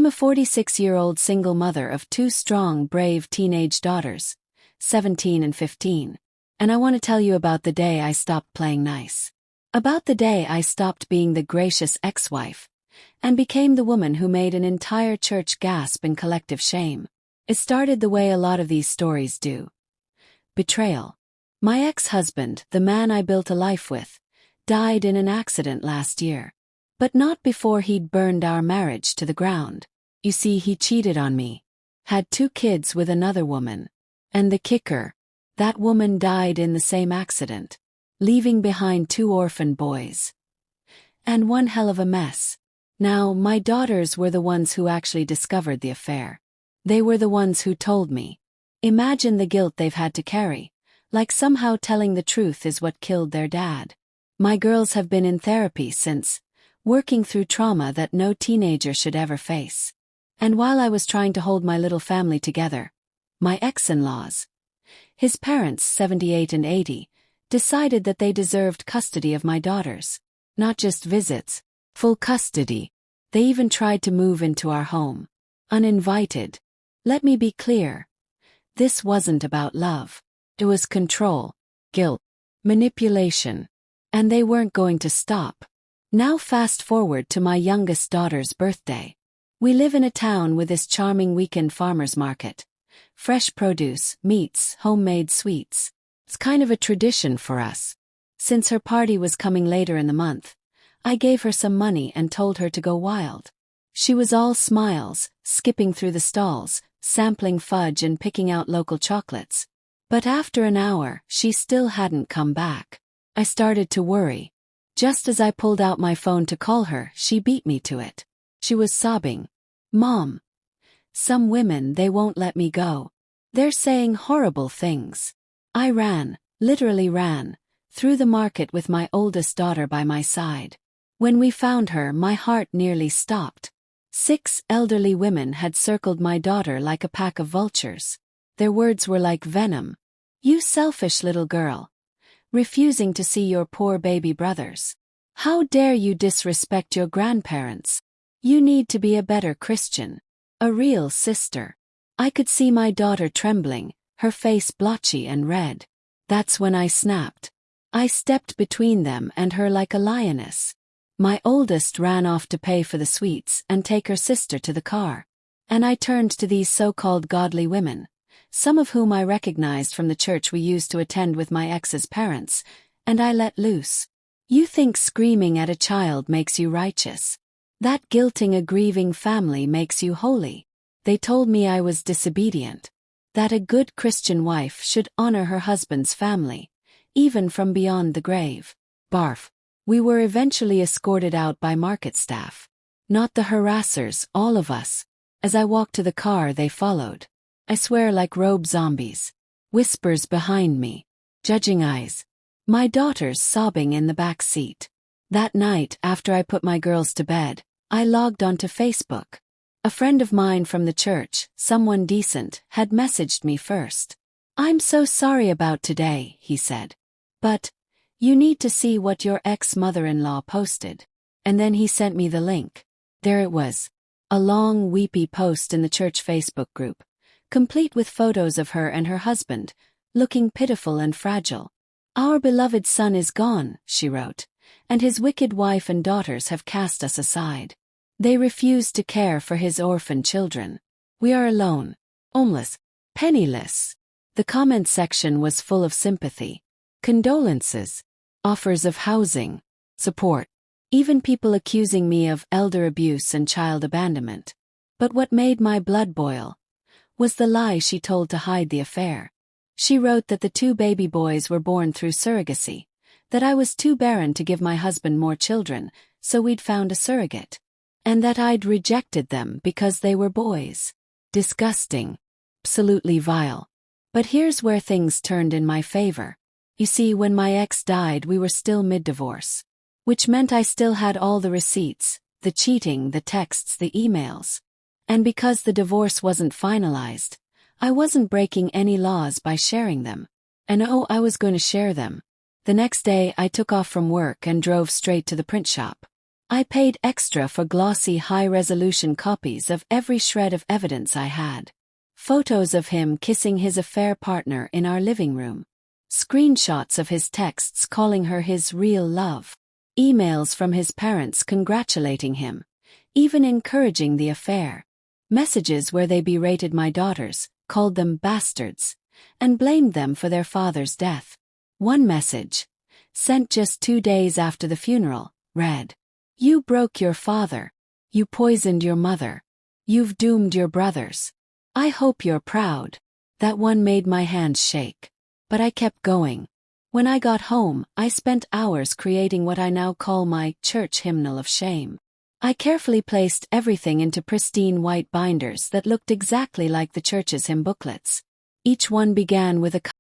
a 46-year-old single mother of two strong, brave teenage daughters, 17 and 15. And I want to tell you about the day I stopped playing nice. About the day I stopped being the gracious ex-wife and became the woman who made an entire church gasp in collective shame. It started the way a lot of these stories do. Betrayal. My ex-husband, the man I built a life with, died in an accident last year. But not before he'd burned our marriage to the ground. You see, he cheated on me, had 2 kids with another woman. And the kicker, that woman died in the same accident, leaving behind 2 orphan boys. And one hell of a mess. Now, my daughters were the ones who actually discovered the affair. They were the ones who told me. Imagine the guilt they've had to carry, like somehow telling the truth is what killed their dad. My girls have been in therapy since, working through trauma that no teenager should ever face. And while I was trying to hold my little family together, my ex-in-laws, his parents, 78 and 80, decided that they deserved custody of my daughters. Not just visits, full custody. They even tried to move into our home. Uninvited. Let me be clear. This wasn't about love. It was control, guilt, manipulation. And they weren't going to stop. Now fast forward to my youngest daughter's birthday. We live in a town with this charming weekend farmer's market. Fresh produce, meats, homemade sweets. It's kind of a tradition for us. Since her party was coming later in the month, I gave her some money and told her to go wild. She was all smiles, skipping through the stalls, sampling fudge and picking out local chocolates. But after an hour, she still hadn't come back. I started to worry. Just as I pulled out my phone to call her, she beat me to it. She was sobbing. "Mom. Some women, they won't let me go. They're saying horrible things." I ran, literally ran, through the market with my oldest daughter by my side. When we found her, my heart nearly stopped. 6 elderly women had circled my daughter like a pack of vultures. Their words were like venom. "You selfish little girl. Refusing to see your poor baby brothers. How dare you disrespect your grandparents? You need to be a better Christian. A real sister." I could see my daughter trembling, her face blotchy and red. That's when I snapped. I stepped between them and her like a lioness. My oldest ran off to pay for the sweets and take her sister to the car. And I turned to these so-called godly women, some of whom I recognized from the church we used to attend with my ex's parents, and I let loose. You think screaming at a child makes you righteous. That guilting a grieving family makes you holy. They told me I was disobedient. That a good Christian wife should honor her husband's family, even from beyond the grave. Barf. We were eventually escorted out by market staff. Not the harassers, all of us. As I walked to the car, they followed. I swear, like robe zombies. Whispers behind me. Judging eyes. My daughters sobbing in the back seat. That night, after I put my girls to bed, I logged onto Facebook. A friend of mine from the church, someone decent, had messaged me first. "I'm so sorry about today," he said. "But you need to see what your ex-mother-in-law posted." And then he sent me the link. There it was. A long, weepy post in the church Facebook group, complete with photos of her and her husband, looking pitiful and fragile. "Our beloved son is gone," she wrote, "and his wicked wife and daughters have cast us aside. They refuse to care for his orphan children. We are alone, homeless, penniless." The comment section was full of sympathy, condolences, offers of housing, support, even people accusing me of elder abuse and child abandonment. But what made my blood boil was the lie she told to hide the affair. She wrote that the 2 baby boys were born through surrogacy, that I was too barren to give my husband more children, so we'd found a surrogate, and that I'd rejected them because they were boys. Disgusting. Absolutely vile. But here's where things turned in my favor. You see, when my ex died, we were still mid-divorce, which meant I still had all the receipts, the cheating, the texts, the emails. And because the divorce wasn't finalized, I wasn't breaking any laws by sharing them. And oh, I was going to share them. The next day I took off from work and drove straight to the print shop. I paid extra for glossy high-resolution copies of every shred of evidence I had. Photos of him kissing his affair partner in our living room. Screenshots of his texts calling her his real love. Emails from his parents congratulating him, even encouraging the affair. Messages where they berated my daughters, called them bastards, and blamed them for their father's death. One message, sent just 2 days after the funeral, read, "You broke your father. You poisoned your mother. You've doomed your brothers. I hope you're proud." That one made my hands shake. But I kept going. When I got home, I spent hours creating what I now call my church hymnal of shame. I carefully placed everything into pristine white binders that looked exactly like the church's hymn booklets. Each one began with a